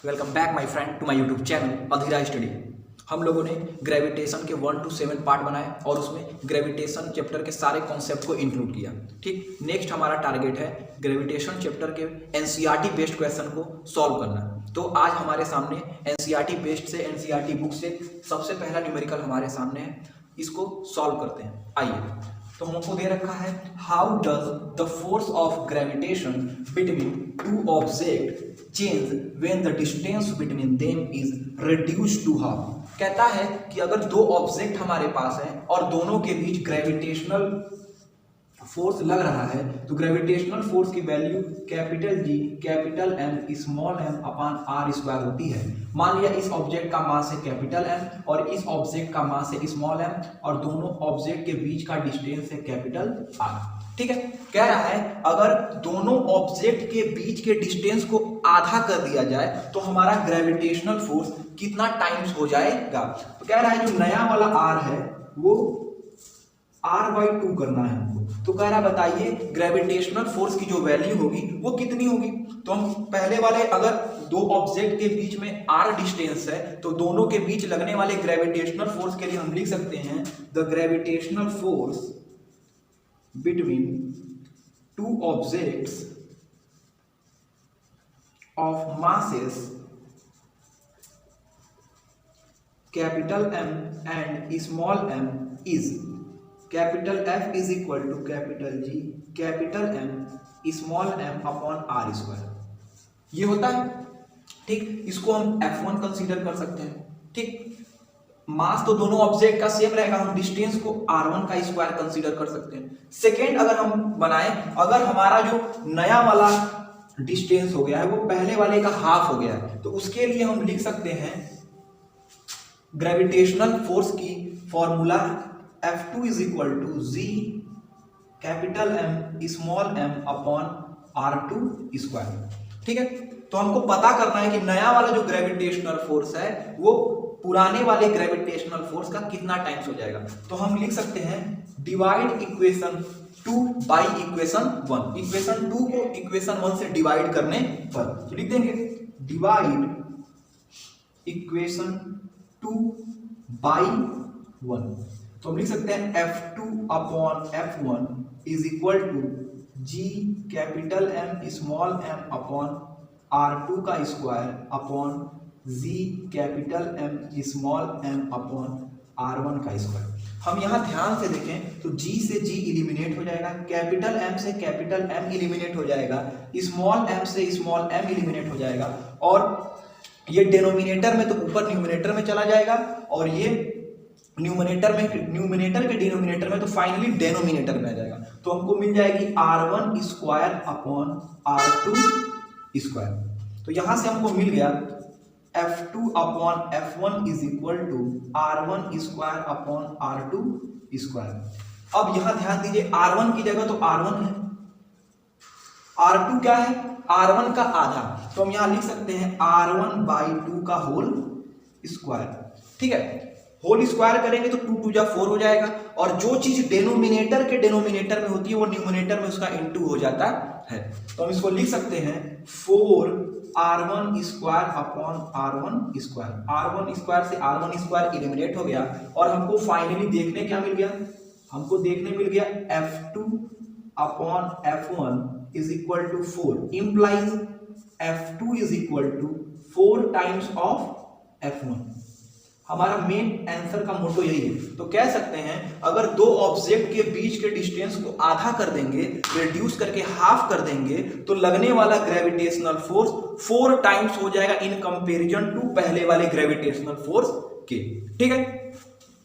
Welcome back my friend to my YouTube channel Adhira study. हम लोगों ने ग्रेविटेशन के 1 to 7 पार्ट बनाए और उसमें ग्रेविटेशन चैप्टर के सारे कॉन्सेप्ट को इंक्लूड किया। ठीक, नेक्स्ट हमारा टारगेट है ग्रेविटेशन चैप्टर के एनसीईआरटी बेस्ड क्वेश्चन को सॉल्व करना। तो आज हमारे सामने एनसीईआरटी बेस्ड से एनसीईआरटी बुक से सबसे पहला न्यूमेरिकल हमारे सामने है, इसको सॉल्व करते हैं। आइए, तो हमको दे रखा है how does the force of gravitation between two object change when the distance between them is reduced to half. कहता है कि अगर दो ऑब्जेक्ट हमारे पास है और दोनों के बीच ग्रेविटेशनल फोर्स लग रहा है तो ग्रेविटेशनल फोर्स की value capital G capital M small m upon R square होती है। मान लिया इस ऑब्जेक्ट का मास है कैपिटल एम और इस ऑब्जेक्ट का मास है स्मॉल एम और दोनों ऑब्जेक्ट के बीच का डिस्टेंस है कैपिटल आर। ठीक है, कह रहा है अगर दोनों ऑब्जेक्ट के बीच के डिस्टेंस को आधा कर दिया जाए तो हमारा ग्रेविटेशनल फोर्स कितना टाइम्स हो जाएगा। तो कह रहा है जो नया वाला आर है वो r/2 करना है हमको। तो कह रहा बताइए ग्रेविटेशनल फोर्स की जो वैल्यू होगी वो कितनी होगी। तो हम पहले वाले अगर दो ऑब्जेक्ट के बीच में r डिस्टेंस है तो दोनों के बीच लगने वाले ग्रेविटेशनल फोर्स के लिए हम लिख सकते हैं the gravitational force between two objects of masses capital M and small m is capital F is equal to capital G capital M small m upon R square. ये होता है। ठीक, इसको हम F1 कंसीडर कर सकते हैं। ठीक, मास तो दोनों ऑब्जेक्ट का सेम रहेगा, हम डिस्टेंस को R1 का स्क्वायर कंसीडर कर सकते हैं। सेकेंड अगर हम बनाए, अगर हमारा जो नया वाला डिस्टेंस हो गया है वो पहले वाले का हाफ हो गया है तो उसके लिए हम लिख सकते हैं ग्रेविटेशनल फोर्स की formula F2 is equal to G capital M small m upon R2 square. ठीक है, तो हमको पता करना है कि नया वाला जो ग्रेविटेशनल फोर्स है वो पुराने वाले ग्रेविटेशनल फोर्स का कितना टाइम्स हो जाएगा। तो हम लिख सकते हैं divide equation 2 by equation 1। Equation 2 को इक्वेशन 1 से डिवाइड करने पर तो लिख देंगे डिवाइड इक्वेशन 2 बाई 1। तो हम लिख सकते हैं F2 upon F1 is equal to G capital M small m upon R2 का square upon G capital M small m upon R1 का स्क्वायर। हम यहाँ ध्यान से देखें तो G से G इलिमिनेट हो जाएगा, कैपिटल M से कैपिटल M इलिमिनेट हो जाएगा, स्मॉल m से स्मॉल m इलिमिनेट हो जाएगा और ये डिनोमिनेटर में तो ऊपर न्यूमिनेटर में चला जाएगा और ये न्यूमिनेटर के डिनोमिनेटर में तो फाइनली डेनोमिनेटर में आ जाएगा। तो हमको मिल जाएगी R1 square upon R2 square. तो यहां से हमको मिल गया F2 upon F1 is equal to R1 square upon R2 square. अब यहां ध्यान दीजिए R1 की जगह तो R1 है, R2 क्या है R1 का आधा, तो हम यहां लिख सकते हैं R1/2 का होल स्क्वायर। ठीक है, होल स्क्वायर करेंगे तो 2 2 जा 4 हो जाएगा और जो चीज डिनोमिनेटर के डिनोमिनेटर में होती है वो न्यूमिनेटर में उसका इनटू हो जाता है। तो हम इसको लिख सकते हैं 4R1 square upon R1 square. R1 square से R1 स्क्वायर एलिमिनेट हो गया और हमको फाइनली देखने क्या मिल गया, हमको देखने मिल गया F2 upon F1 is equal to 4 implies F2 is equal to 4 times of F1। हमारा मेन आंसर का मोटो यही है। तो कह सकते हैं अगर दो ऑब्जेक्ट के बीच के डिस्टेंस को आधा कर देंगे, रिड्यूस करके हाफ कर देंगे तो लगने वाला ग्रेविटेशनल फोर्स 4 टाइम्स हो जाएगा इन कंपैरिजन टू पहले वाले ग्रेविटेशनल फोर्स के। ठीक है,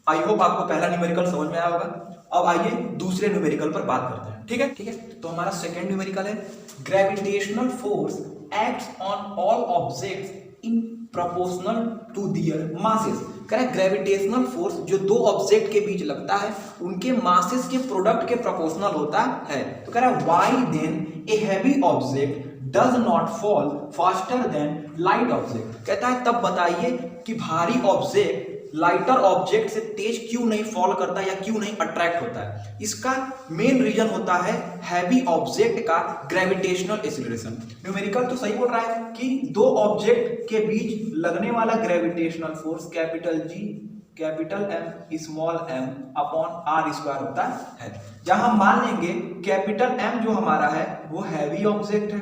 आई होप आपको पहला न्यूमेरिकल समझ में आया होगा। अब आइए दूसरे न्यूमेरिकल पर बात करते हैं। ठीक है, ठीक है, तो हमारा सेकेंड न्यूमेरिकल है gravitational force acts on all objects in proportional to their masses. कह रहा है ग्रेविटेशनल फोर्स जो दो ऑब्जेक्ट के बीच लगता है उनके मासेस के प्रोडक्ट के प्रोपोर्शनल होता है। तो कह रहा है why then a heavy object does not fall faster than light object. कहता है तब बताइए कि भारी ऑब्जेक्ट लाइटर ऑब्जेक्ट से तेज क्यों नहीं फॉल करता या क्यों नहीं अट्रैक्ट होता है? इसका मेन रीजन होता है हैवी ऑब्जेक्ट का ग्रेविटेशनल एक्सीलरेशन। न्यूमेरिकल तो सही बोल रहा है कि दो ऑब्जेक्ट के बीच लगने वाला gravitational force capital G capital M small m upon r square होता है। जहां हम मान लेंगे कैपिटल M जो हमारा है वो हैवी ऑब्जेक्ट है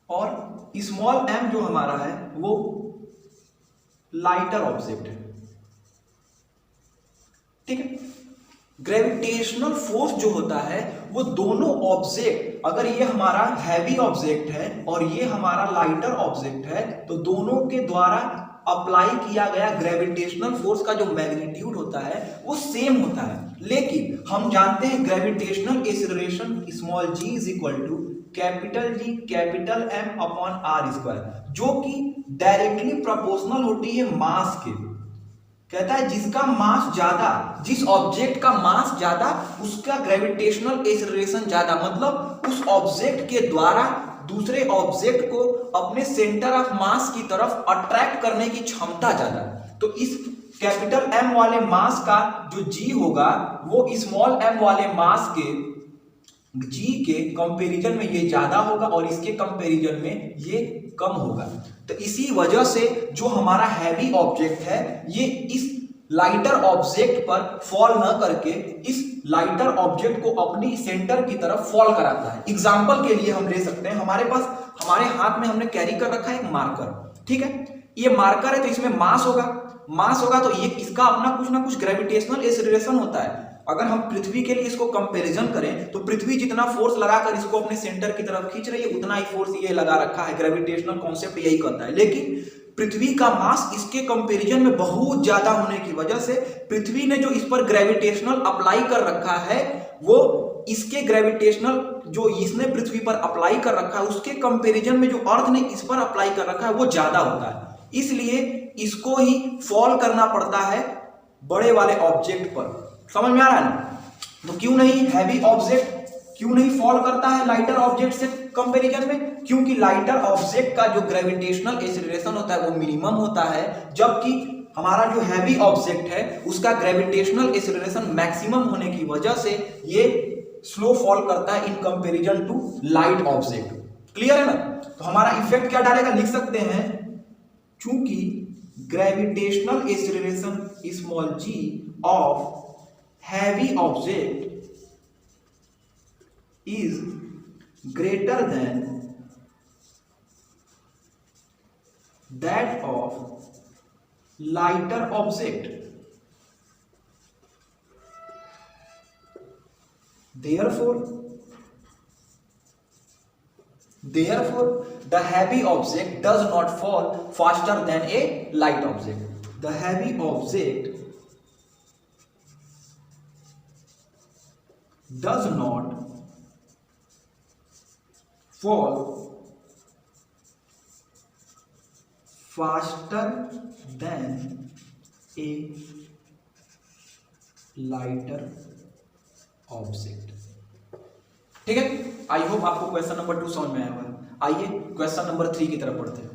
और स्मॉल m जो हमारा है वो लाइटर ऑब्जेक्ट है। ठीक है, ग्रेविटेशनल फोर्स जो होता है वो दोनों ऑब्जेक्ट, अगर ये हमारा हैवी ऑब्जेक्ट है और ये हमारा लाइटर ऑब्जेक्ट है, तो दोनों के द्वारा अप्लाई किया गया ग्रेविटेशनल फोर्स का जो मैग्नीट्यूड होता है वो सेम होता है। लेकिन हम जानते हैं gravitational acceleration small g is equal to capital G capital M upon r square, जो कि डायरेक्टली प्रोपोर्शनल होती है मास के। कहता है जिसका मास ज्यादा, जिस ऑब्जेक्ट का मास ज्यादा उसका ग्रेविटेशनल एक्सीलरेशन ज्यादा, मतलब उस ऑब्जेक्ट के द्वारा दूसरे ऑब्जेक्ट को अपने सेंटर ऑफ मास की तरफ अट्रैक्ट करने की क्षमता ज्यादा। तो इस कैपिटल M वाले मास का जो G होगा वो स्मॉल m वाले मास के G के कंपैरिजन में ये ज्यादा होगा और इसके कंपैरिजन में ये कम होगा। तो इसी वजह से जो हमारा हैवी ऑब्जेक्ट है ये इस लाइटर ऑब्जेक्ट पर फॉल न करके इस लाइटर ऑब्जेक्ट को अपनी सेंटर की तरफ फॉल कराता है। एग्जांपल के लिए हम ले सकते हैं, हमारे हाथ में हमने कैरी कर रखा है एक मार्कर। ठीक है, ये मार्कर है तो इसमें मास होगा तो ये इसका अपना कुछ ना कुछ ग्रेविटेशनल एक्सीलरेशन होता है। अगर हम पृथ्वी के लिए इसको कंपैरिजन करें तो पृथ्वी जितना फोर्स लगाकर इसको अपने सेंटर की तरफ खींच रही है उतना ही फोर्स ये लगा रखा है। ग्रेविटेशनल कॉन्सेप्ट यही कहता है। लेकिन पृथ्वी का मास इसके कंपैरिजन में बहुत ज्यादा होने की वजह से पृथ्वी ने जो इस पर ग्रेविटेशनल अप्लाई कर रखा है वो इसके ग्रेविटेशनल जो इसने पृथ्वी पर अप्लाई कर रखा है उसके कंपैरिजन में जो अर्थ ने इस पर अप्लाई कर रखा है वो ज्यादा होता है। इसलिए इसको ही फॉल करना पड़ता है बड़े वाले ऑब्जेक्ट पर। समझ में आ रहा है ना? तो क्यों नहीं हैवी ऑब्जेक्ट क्यों नहीं फॉल करता है लाइटर ऑब्जेक्ट से कंपैरिजन में? क्योंकि लाइटर ऑब्जेक्ट का जो ग्रेविटेशनल एक्सीलरेशन होता है वो मिनिमम होता है, जबकि हमारा जो हैवी ऑब्जेक्ट है उसका ग्रेविटेशनल एक्सीलरेशन मैक्सिमम होने की वजह से ये स्लो फॉल करता है in comparison to light object. Clear है ना? तो हमारा इफेक्ट क्या डालेगा, लिख सकते हैं चूंकि gravitational acceleration small g of heavy object is greater than that of lighter object, therefore the heavy object does not fall faster than a light object. The heavy object does not fall faster than a lighter object. ठीक है, I hope आपको question number 2 समझ में आया होगा। आइए question number 3 की तरफ बढ़ते हैं।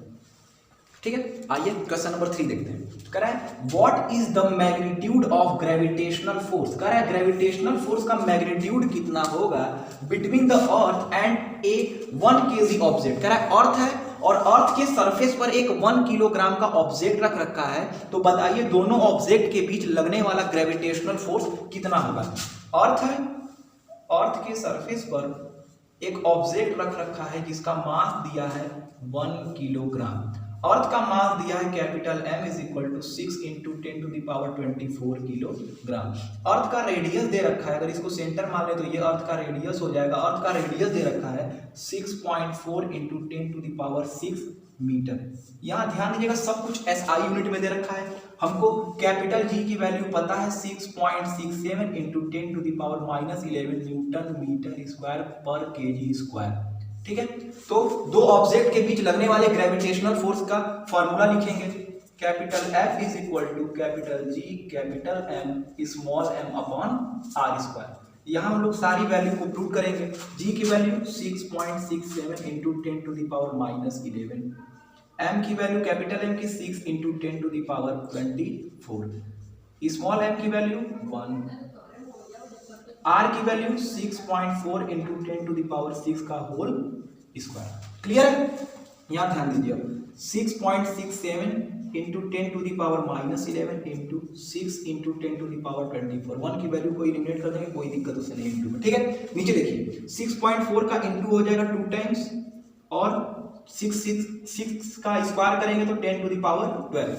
ठीक है, आइए क्वेश्चन नंबर 3 देखते हैं। कह रहा है what is the magnitude of gravitational force. कह रहा है ग्रेविटेशनल फोर्स का मैग्नीट्यूड कितना होगा between the earth and A 1 kg object. कह रहा है अर्थ है और अर्थ के सरफेस पर एक 1 किलोग्राम का ऑब्जेक्ट रख रखा है, तो बताइए दोनों ऑब्जेक्ट के बीच लगने वाला ग्रेविटेशनल फोर्स कितना होगा। अर्थ है, अर्थ के सरफेस पर एक ऑब्जेक्ट रख रखा है जिसका मास दिया है 1 किलोग्राम। अर्थ का मास दिया है capital M is equal to 6 into 10 to the power 24 kilogram. Earth का रेडियस दे रखा है, अगर इसको सेंटर मान ले तो ये अर्थ का रेडियस हो जाएगा। अर्थ का रेडियस दे रखा है 6.4 into 10 to the power 6 metre. यहाँ ध्यान दीजिएगा सब कुछ SI यूनिट में दे रखा है। हमको कैपिटल G की वैल्यू पता है 6.67 into 10 to the power -11 newton metre square पर केजी स्क्वायर। ठीक है, तो दो ऑब्जेक्ट के बीच लगने वाले ग्रेविटेशनल फोर्स का फॉर्मूला लिखेंगे। Capital F is equal to capital G capital M small m upon r square. यहाँ हम लोग सारी वैल्यू को पुट करेंगे। G की value 6.67 into 10 to the power -11 M की वैल्यू कैपिटल एम की 6 into 10 to the power 24, small m की वैल्यू 1, आर की value 6.4 into 10 to the power 6 का होल स्क्वायर। क्लियर है? यहां ध्यान दीजिए, 6.67 into 10 to the power -11 into 6 into 10 to the power 24, 1 की वैल्यू को एलिमिनेट कर देंगे, कोई दिक्कत उससे नहीं इंटू में। ठीक है, नीचे देखिए 6.4 का इंटू हो जाएगा 2 टाइम्स और 6 का स्क्वायर करेंगे तो 10 टू द पावर 12।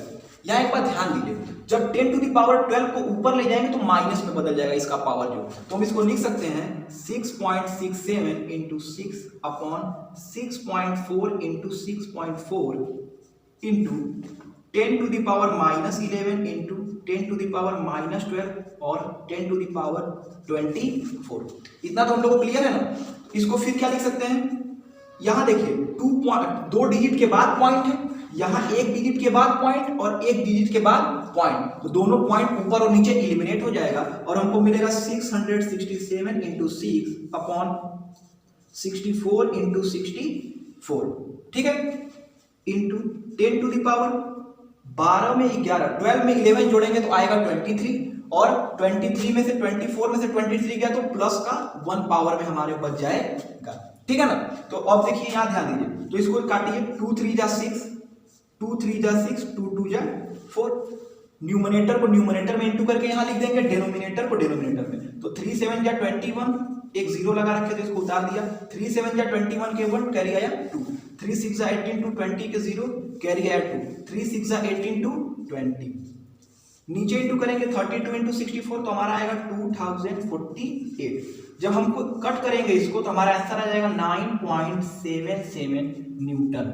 यहाँ एक बात ध्यान दीजिए, जब 10 टू द पावर 12 को ऊपर ले जाएंगे तो माइनस में बदल जाएगा इसका पावर जो, तो हम इसको लिख सकते हैं 6.67 into 6 upon 6.4 into 6.4 into 10 to the power -11 into 10 to the power -12 और 10 टू द पावर 24। इतना तो हम लोग को क्लियर है ना। इसको फिर क्या लिख सकते हैं, यहां देखिए 2 डिजिट के बाद पॉइंट है, यहां 1 डिजिट के बाद पॉइंट और 1 डिजिट के बाद पॉइंट, तो दोनों पॉइंट ऊपर और नीचे एलिमिनेट हो जाएगा और हमको मिलेगा 667 इंटू 6 अपॉन 64 इंटू 64। ठीक है, इंटू 10 टू द पावर 12 में 11, 12 में 11 जोड़ेंगे तो आएगा 23 और 23 में से 24 में से 23 गया तो प्लस का 1 पावर में हमारे बच जाएगा। ठीक है ना। तो अब देखिए यहां ध्यान दीजिए, तो इसको काटिए, 2 3 जा 6, 2 3 जा 6, 2 2 जा 4। न्यूमरेटर को न्यूमरेटर में इंटू करके यहां लिख देंगे, डिनोमिनेटर को डिनोमिनेटर में, तो 3 7 जा 21, एक जीरो लगा रखे तो इसको उतार दिया, 3 7 जा 21 के 1 कैरी आया 2, 3 6 जा 18 टू 20 के 0 कैरी आया 2, 3 6 जा 18 टू 20, नीचे इंटू करेंगे 32 इंटू 64 तो हमारा आएगा 2048। जब हमको कट करेंगे इसको तो हमारा आंसर आ जाएगा 9.77 न्यूटन।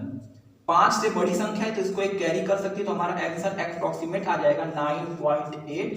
5 से बड़ी संख्या है तो इसको एक कैरी कर सकती है, तो हमारा आंसर अप्रोक्सीमेट आ जाएगा 9.8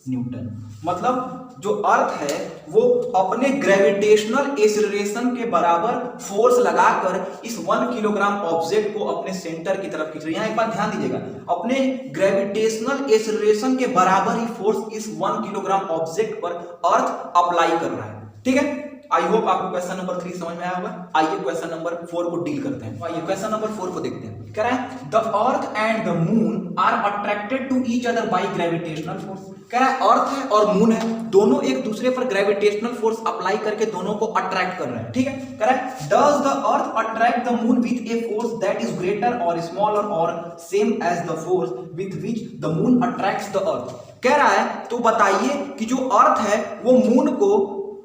न्यूटन। मतलब जो अर्थ है वो अपने ग्रेविटेशनल एक्सीलरेशन के बराबर फोर्स लगाकर इस 1 किलोग्राम ऑब्जेक्ट को अपने सेंटर की तरफ खींच रही है। यहाँ एक बात ध्यान दीजिएगा, अपने ग्रेविटेशनल एक्सीलरेशन के बराबर ही फोर्स इस 1 किलोग्राम ऑब्जेक्ट पर अर्थ अप्लाई कर रहा है। ठीक है, आई होप आपको क्वेश्चन नंबर 3 समझ में आया होगा। आइए क्वेश्चन नंबर 4 को डील करते हैं। आइए क्वेश्चन नंबर 4 को देखते हैं। कह रहा है the earth and the moon are attracted to each other by gravitational force. कह रहा है अर्थ है और मून है, दोनों एक दूसरे पर ग्रेविटेशनल फोर्स अप्लाई करके दोनों को अट्रैक्ट कर रहे हैं। ठीक है, कह रहा है does the earth attract the moon with a force that is greater or smaller or same as the force with which the moon attracts the earth. कह रहा है तो बताइए कि जो अर्थ है वो मून को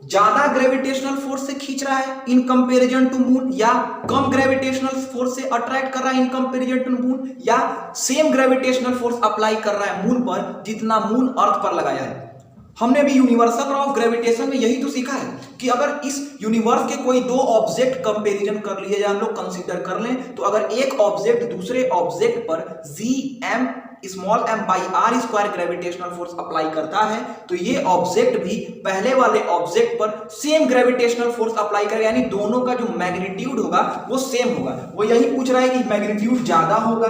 ज्यादा ग्रेविटेशनल फोर्स से खींच रहा है इन कंपैरिजन टू मून, या कम ग्रेविटेशनल फोर्स से अट्रैक्ट कर रहा है इन कंपैरिजन टू मून, या सेम ग्रेविटेशनल फोर्स अप्लाई कर रहा है मून पर जितना मून अर्थ पर लगाया है। हमने भी यूनिवर्सल लॉ ऑफ ग्रेविटेशन में यही तो सीखा है कि अगर इस यूनिवर्स के कोई 2 ऑब्जेक्ट कंपैरिजन कर लिए या हम लोग कंसीडर कर लें, तो अगर एक ऑब्जेक्ट दूसरे ऑब्जेक्ट पर Gm small m by R square gravitational force apply करता है तो ये ऑब्जेक्ट भी पहले वाले ऑब्जेक्ट पर सेम ग्रेविटेशनल फोर्स अप्लाई करेगा, यानी दोनों का जो मैग्नीट्यूड होगा वो सेम होगा। वो यही पूछ रहा है कि मैग्नीट्यूड ज्यादा होगा,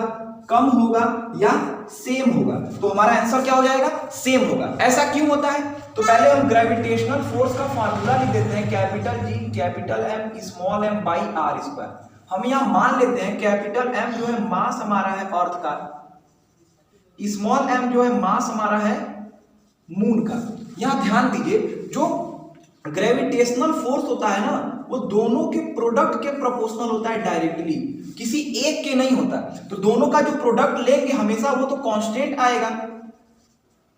कम होगा या सेम होगा, तो हमारा आंसर क्या हो जाएगा, सेम होगा। ऐसा क्यों होता है, तो पहले हम ग्रेविटेशनल फोर्स का फार्मूला लिख देते हैं, capital G capital M small m by R square. हम यहां मान लेते हैं कैपिटल M जो है मास हमारा है अर्थ का, स्मॉल m जो है मास हमारा है मून का। यहां ध्यान दीजिए जो ग्रेविटेशनल फोर्स होता है ना वो दोनों के प्रोडक्ट के प्रोपोर्शनल होता है, डायरेक्टली किसी एक के नहीं होता। तो दोनों का जो प्रोडक्ट लेंगे हमेशा वो तो कांस्टेंट आएगा।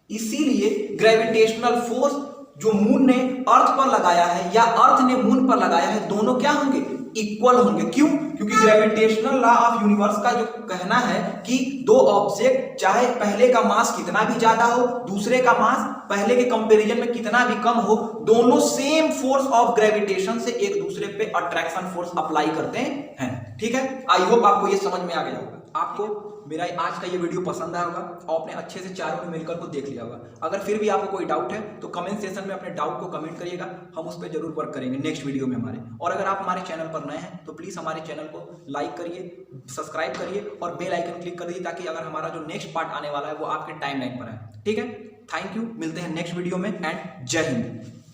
इसीलिए ग्रेविटेशनल फोर्स जो मून ने अर्थ पर लगाया है या अर्थ ने मून पर लगाया है दोनों क्या होंगे, इक्वल होंगे। क्यों, क्योंकि ग्रेविटेशनल लॉ ऑफ यूनिवर्स का जो कहना है कि 2 ऑब्जेक्ट चाहे पहले का मास कितना भी ज्यादा हो, दूसरे का मास पहले के कंपैरिजन में कितना भी कम हो, दोनों सेम फोर्स ऑफ ग्रेविटेशन से एक दूसरे पे अट्रैक्शन फोर्स अप्लाई करते हैं। ठीक है, आई होप आपको ये समझ में आ गया होगा। आपको मेरा आज का ये वीडियो पसंद आया होगा और आपने अच्छे से चारों में मिलकर को देख लिया होगा। अगर फिर भी आपको कोई डाउट है तो कमेंट सेक्शन में अपने डाउट को कमेंट करिएगा, हम उस पर जरूर वर्क करेंगे नेक्स्ट वीडियो में हमारे। और अगर आप हमारे चैनल पर नए हैं तो प्लीज हमारे चैनल को लाइक करिए, सब्सक्राइब करिए और बेल आइकन क्लिक कर दीजिए ताकि अगर हमारा जो नेक्स्ट पार्ट आने वाला है वो आपके टाइमलाइन पर आए। ठीक है, थैंक यू, मिलते हैं नेक्स्ट वीडियो में एंड जय हिंद।